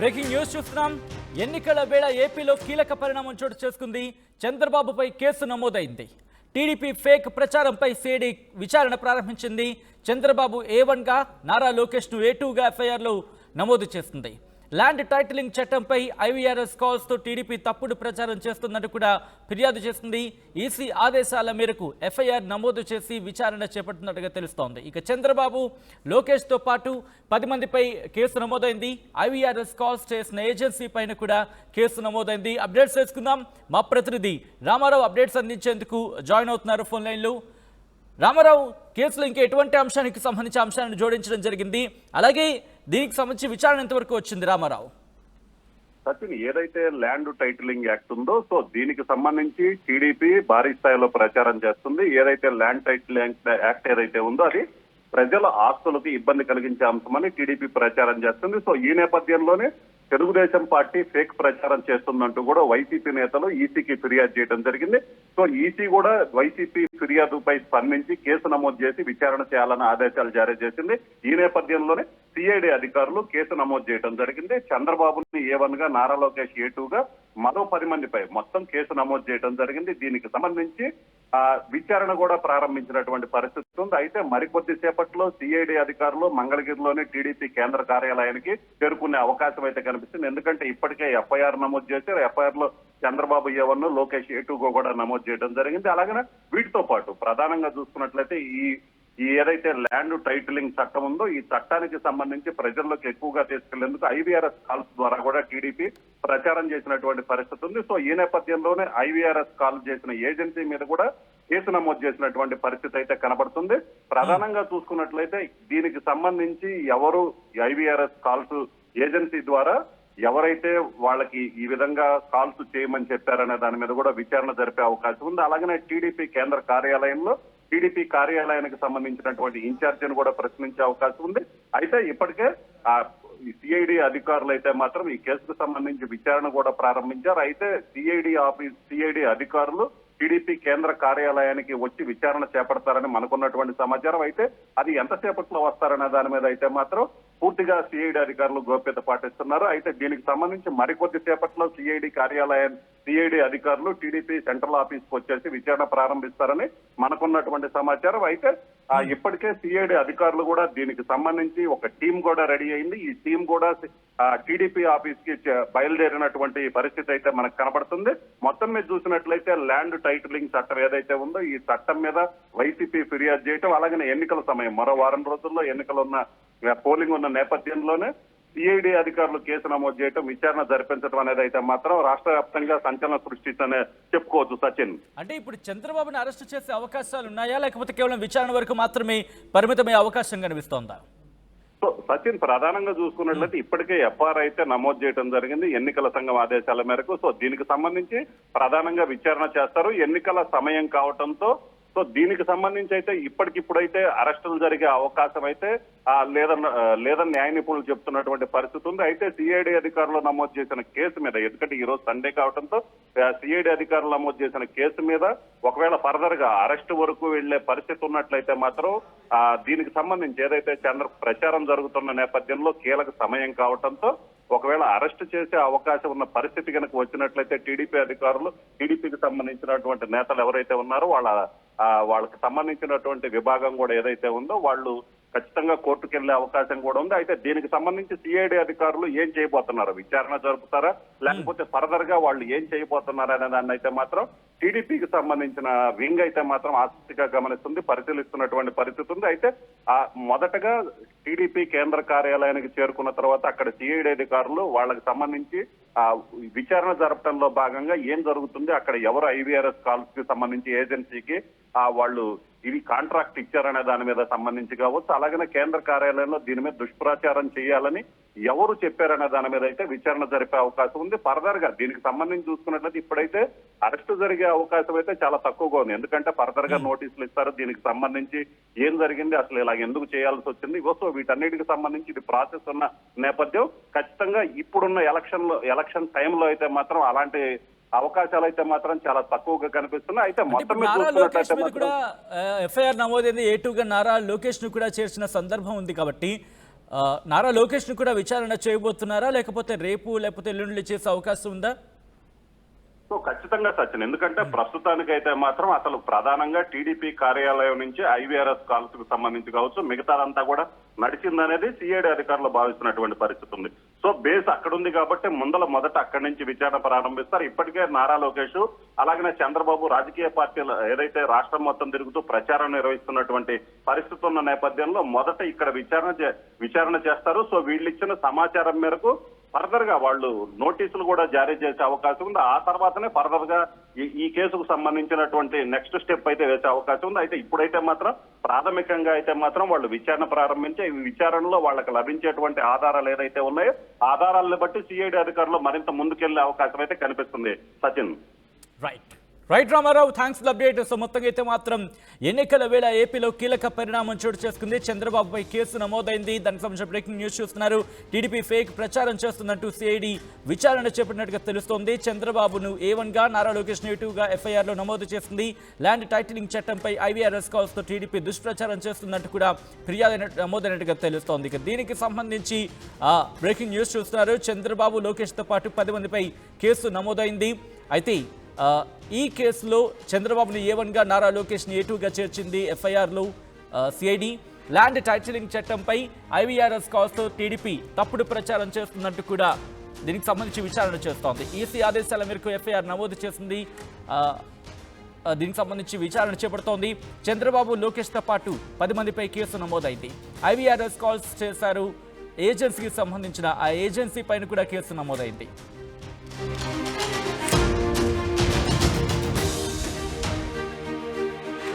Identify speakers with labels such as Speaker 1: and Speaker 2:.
Speaker 1: Breaking news చూస్తున్నాం. ఎన్నికల వేళ ఏపీలో కీలక పరిణామం చోటు చేసుకుంది. చంద్రబాబుపై కేసు నమోదైంది. టీడీపీ ఫేక్ ప్రచారంపై సిఐడి విచారణ ప్రారంభించింది. చంద్రబాబు A1గా, నారా లోకేష్ను A2గా ఎఫ్ఐఆర్లు నమోదు చేసింది. ల్యాండ్ టైటిలింగ్ చట్టంపై IVRS కాల్స్తో టీడీపీ తప్పుడు ప్రచారం చేస్తుందంటూ కూడా ఫిర్యాదు చేసింది. ఈసీ ఆదేశాల మేరకు ఎఫ్ఐఆర్ నమోదు చేసి విచారణ చేపడుతున్నట్టుగా తెలుస్తోంది. ఇక చంద్రబాబు, లోకేష్తో పాటు 10 మందిపై కేసు నమోదైంది. IVRS కాల్స్ చేసిన ఏజెన్సీ పైన కూడా కేసు నమోదైంది. అప్డేట్స్ తెలుసుకుందాం. మా ప్రతినిధి రామారావు అప్డేట్స్ అందించేందుకు జాయిన్ అవుతున్నారు ఫోన్ లైన్లో. రామారావు, కేసులో ఇంకా ఎటువంటి అంశానికి సంబంధించి అంశాలను జోడించడం జరిగింది? అలాగే దీనికి సంబంధించి విచారణ ఎంతవరకు వచ్చింది రామారావు?
Speaker 2: సచిన్, ఏదైతే ల్యాండ్ టైటిలింగ్ యాక్ట్ ఉందో దీనికి సంబంధించి టీడీపీ భారీ స్థాయిలో ప్రచారం చేస్తుంది. ఏదైతే ల్యాండ్ టైటిలింగ్ యాక్ట్ ఏదైతే ఉందో అది ప్రజల ఆస్తులకు ఇబ్బంది కలిగించే అంశమని టీడీపీ ప్రచారం చేస్తుంది. ఈ నేపథ్యంలోనే తెలుగుదేశం పార్టీ ఫేక్ ప్రచారం చేస్తుందంటూ కూడా వైసీపీ నేతలు ఈసీకి ఫిర్యాదు చేయడం జరిగింది. ఈసీ కూడా వైసీపీ ఫిర్యాదుపై స్పందించి కేసు నమోదు చేసి విచారణ చేయాలని ఆదేశాలు జారీ చేసింది. ఈ నేపథ్యంలోనే సిఐడి అధికారులు కేసు నమోదు చేయడం జరిగింది. చంద్రబాబుని A1గా, నారా లోకేష్ A2గా, మరో 10 మందిపై మొత్తం కేసు నమోదు చేయడం జరిగింది. దీనికి సంబంధించి విచారణ కూడా ప్రారంభించినటువంటి పరిస్థితి ఉంది. అయితే మరికొద్ది సేపట్లో సిఐడి అధికారులు మంగళగిరిలోని టీడీపీ కేంద్ర కార్యాలయానికి చేరుకునే అవకాశం అయితే కనిపిస్తుంది. ఎందుకంటే ఇప్పటికే ఎఫ్ఐఆర్ నమోదు చేశారు. ఎఫ్ఐఆర్ లో చంద్రబాబు A1, లోకేష్ A2 కూడా నమోదు చేయడం జరిగింది. అలాగనే వీటితో పాటు ప్రధానంగా చూసుకున్నట్లయితే ఈ ఏదైతే ల్యాండ్ టైటిలింగ్ చట్టం ఉందో ఈ చట్టానికి సంబంధించి ప్రజల్లోకి ఎక్కువగా తీసుకెళ్లేందుకు IVRS కాల్స్ ద్వారా కూడా టీడీపీ ప్రచారం చేసినటువంటి పరిస్థితి ఉంది. ఈ నేపథ్యంలోనే IVRS కాల్ చేసిన ఏజెన్సీ మీద కూడా కేసు నమోదు చేసినటువంటి పరిస్థితి అయితే కనబడుతుంది. ప్రధానంగా చూసుకున్నట్లయితే దీనికి సంబంధించి ఎవరు IVRS కాల్స్ ఏజెన్సీ ద్వారా ఎవరైతే వాళ్ళకి ఈ విధంగా కాల్స్ చేయమని చెప్పారనే దాని మీద కూడా విచారణ జరిపే అవకాశం ఉంది. అలాగనే టీడీపీ కేంద్ర కార్యాలయంలో టీడీపీ కార్యాలయానికి సంబంధించినటువంటి ఇన్ఛార్జిని కూడా ప్రశ్నించే అవకాశం ఉంది. అయితే ఇప్పటికే సిఐడి అధికారులు అయితే మాత్రం ఈ కేసుకు సంబంధించి విచారణ కూడా ప్రారంభించారు. అయితే సిఐడి అధికారులు టీడీపీ కేంద్ర కార్యాలయానికి వచ్చి విచారణ చేపడతారని మనకున్నటువంటి సమాచారం. అయితే అది ఎంతసేపట్లో వస్తారనే దాని మీద అయితే మాత్రం పూర్తిగా సిఐడి అధికారులు గోప్యత పాటిస్తున్నారు. అయితే దీనికి సంబంధించి మరికొద్ది సేపట్లో సిఐడి అధికారులు టీడీపీ సెంట్రల్ ఆఫీస్ కు వచ్చేసి విచారణ ప్రారంభిస్తారని మనకున్నటువంటి సమాచారం. అయితే ఇప్పటికే సిఐడి అధికారులు కూడా దీనికి సంబంధించి ఒక టీం కూడా రెడీ అయింది. ఈ టీం కూడా టీడీపీ ఆఫీస్ కి బయలుదేరినటువంటి పరిస్థితి అయితే మనకు కనబడుతుంది. మొత్తం మీద చూసినట్లయితే ల్యాండ్ టైటిలింగ్ చట్టం ఏదైతే ఉందో ఈ చట్టం మీద వైసీపీ ఫిర్యాదు చేయటం, అలాగే ఎన్నికల సమయం మరో వారం రోజుల్లో పోలింగ్ ఉన్న నేపథ్యంలోనే సిఐడి అధికారులు కేసు నమోదు చేయటం, విచారణ జరిపించడం అనేది అయితే మాత్రం రాష్ట్ర వ్యాప్తంగా సంచలనం సృష్టించనే చెప్పుకోవచ్చు. సచిన్,
Speaker 1: అంటే ఇప్పుడు చంద్రబాబుని అరెస్ట్ చేసే అవకాశాలు ఉన్నాయా, లేకపోతే కేవలం విచారణ వరకు మాత్రమే పరిమితమయ్యే అవకాశం కనిపిస్తోందా?
Speaker 2: సచిన్, ప్రధానంగా చూసుకున్నట్లయితే ఇప్పటికే ఎఫ్ఐఆర్ అయితే నమోదు చేయడం జరిగింది ఎన్నికల సంఘం ఆదేశాల మేరకు. దీనికి సంబంధించి ప్రధానంగా విచారణ చేస్తారు. ఎన్నికల సమయం కావడంతో దీనికి సంబంధించి అయితే ఇప్పటికిప్పుడైతే అరెస్టులు జరిగే అవకాశం అయితే లేదని న్యాయ నిపుణులు చెప్తున్నటువంటి పరిస్థితి ఉంది. అయితే సిఐడి అధికారులు నమోదు చేసిన కేసు మీద, ఎందుకంటే ఈ రోజు సండే కావడంతో సిఐడి అధికారులు నమోదు చేసిన కేసు మీద ఒకవేళ ఫర్దర్ గా అరెస్ట్ వరకు వెళ్లే పరిస్థితి ఉన్నట్లయితే మాత్రం దీనికి సంబంధించి ఏదైతే ప్రచారం జరుగుతున్న నేపథ్యంలో కీలక సమయం కావడంతో ఒకవేళ అరెస్ట్ చేసే అవకాశం ఉన్న పరిస్థితి కనుక వచ్చినట్లయితే టీడీపీ అధికారులు, టీడీపీకి సంబంధించినటువంటి నేతలు ఎవరైతే ఉన్నారో వాళ్ళకి సంబంధించినటువంటి విభాగం కూడా ఏదైతే ఉందో వాళ్ళు ఖచ్చితంగా కోర్టుకు వెళ్లే అవకాశం కూడా ఉంది. అయితే దీనికి సంబంధించి సిఐడి అధికారులు ఏం చేయబోతున్నారు, విచారణ జరుపుతారా లేకపోతే ఫర్దర్ గా వాళ్ళు ఏం చేయబోతున్నారు అనే దాన్ని అయితే మాత్రం టీడీపీకి సంబంధించిన వింగ్ అయితే మాత్రం ఆసక్తిగా గమనిస్తుంది, పరిశీలిస్తున్నటువంటి పరిస్థితి ఉంది. అయితే మొదటగా టీడీపీ కేంద్ర కార్యాలయానికి చేరుకున్న తర్వాత అక్కడ సిఐడి అధికారులు వాళ్ళకి సంబంధించి విచారణ జరపడంలో భాగంగా ఏం జరుగుతుంది, అక్కడ ఎవరు IVRS కాల్స్ కి సంబంధించి ఏజెన్సీకి వాళ్ళు ఇది కాంట్రాక్ట్ ఇచ్చారనే దాని మీద సంబంధించి కావచ్చు, అలాగనే కేంద్ర కార్యాలయంలో దీని మీద దుష్ప్రచారం చేయాలని ఎవరు చెప్పారనే దాని మీద అయితే విచారణ జరిపే అవకాశం ఉంది. ఫర్దర్ గా దీనికి సంబంధించి చూసుకున్నట్లయితే ఇప్పుడైతే అరెస్టు జరిగే అవకాశం అయితే చాలా తక్కువగా ఉంది. ఎందుకంటే ఫర్దర్ గా నోటీసులు ఇస్తారు, దీనికి సంబంధించి ఏం జరిగింది, అసలు ఇలా ఎందుకు చేయాల్సి వచ్చింది, వీటన్నిటికి సంబంధించి ఇది ప్రాసెస్ ఉన్న నేపథ్యం. ఖచ్చితంగా ఇప్పుడున్న ఎలక్షన్ టైంలో అయితే మాత్రం అలాంటి అవకాశాలు అయితే మాత్రం చాలా తక్కువగా కనిపిస్తున్నాయి. అయితే మొత్తం
Speaker 1: ఎఫ్ఐఆర్ నమోదైంది, A2గా నారా లోకేష్ ను కూడా చేర్చిన సందర్భం ఉంది కాబట్టి నారా లోకేష్ను కూడా విచారణ చేయబోతున్నారా, లేకపోతే రేపు లేకపోతే ఎల్లుండి చేసే అవకాశం ఉందా?
Speaker 2: సో ఖచ్చితంగా సచిన్, ఎందుకంటే ప్రస్తుతానికైతే మాత్రం అసలు ప్రధానంగా టీడీపీ కార్యాలయం నుంచి ఐవీఆర్ఎస్ కాల్స్ కు సంబంధించి కావచ్చు, మిగతాదంతా కూడా నడిచిందనేది సిఐడి అధికారులు భావిస్తున్నటువంటి పరిస్థితి ఉంది. సో బేస్ అక్కడ ఉంది కాబట్టి మొదట అక్కడి నుంచి విచారణ ప్రారంభిస్తారు. ఇప్పటికే నారా లోకేష్ అలాగనే చంద్రబాబు రాజకీయ పార్టీలు ఏదైతే రాష్ట్రం మొత్తం తిరుగుతూ ప్రచారం నిర్వహిస్తున్నటువంటి పరిస్థితి ఉన్న నేపథ్యంలో మొదట ఇక్కడ విచారణ చేస్తారు. సో వీళ్ళు ఇచ్చిన సమాచారం మేరకు ఫర్దర్ గా వాళ్ళు నోటీసులు కూడా జారీ చేసే అవకాశం ఉంది. ఆ తర్వాతనే ఫర్దర్ గా ఈ కేసుకు సంబంధించినటువంటి నెక్స్ట్ స్టెప్ అయితే వేసే అవకాశం ఉంది. అయితే ఇప్పుడైతే మాత్రం ప్రాథమికంగా అయితే మాత్రం వాళ్ళు విచారణ ప్రారంభించి ఈ విచారణలో వాళ్ళకి లభించేటువంటి ఆధారాలు ఏదైతే ఉన్నాయో ఆధారాలను బట్టి సిఐడి అధికారులు మరింత ముందుకెళ్లే అవకాశం అయితే కనిపిస్తుంది. Sachin.
Speaker 1: Right Ramarao, thanks for update. So మొత్తంగా అయితే మాత్రం ఎన్నికల వేళ ఏపీలో కీలక పరిణామం చోటు చేసుకుంది. చంద్రబాబుపై కేసు నమోదైంది. దానికి సంబంధించిన బ్రేకింగ్ న్యూస్ చూస్తున్నారు. టీడీపీ ఫేక్ ప్రచారం చేస్తున్నట్టు సిఐడి విచారణ చేపట్టినట్టుగా తెలుస్తోంది. చంద్రబాబును A1 గా, నారా లోకేష్ A2 గా ఎఫ్ఐఆర్లో నమోదు చేసింది. ల్యాండ్ టైటిలింగ్ చట్టంపై ఐవీఆర్ఎస్ కాల్స్తో టీడీపీ దుష్ప్రచారం చేస్తున్నట్టు కూడా ఫిర్యాదు నమోదైనట్టుగా తెలుస్తోంది. ఇక దీనికి సంబంధించి బ్రేకింగ్ న్యూస్ చూస్తున్నారు. చంద్రబాబు లోకేష్తో పాటు 10 మందిపై కేసు నమోదైంది. అయితే ఈ కేసులో చంద్రబాబుని A1 గా, నారా లోకేష్ని A2 గా చేర్చింది ఎఫ్ఐఆర్లో సిఐడి. ల్యాండ్ టైటిలింగ్ చట్టంపై ఐవీఆర్ఎస్ కాల్స్తో టీడీపీ తప్పుడు ప్రచారం చేస్తున్నట్టు కూడా దీనికి సంబంధించి విచారణ చేస్తోంది. ఈసీ ఆదేశాల మేరకు ఎఫ్ఐఆర్ నమోదు చేసింది. దీనికి సంబంధించి విచారణ చేపడుతోంది. చంద్రబాబు లోకేష్తో పాటు 10 మందిపై కేసు నమోదైంది. ఐవీఆర్ఎస్ కాల్స్ చేశారు. ఏజెన్సీకి సంబంధించిన ఆ ఏజెన్సీ పైన కూడా కేసు నమోదైంది.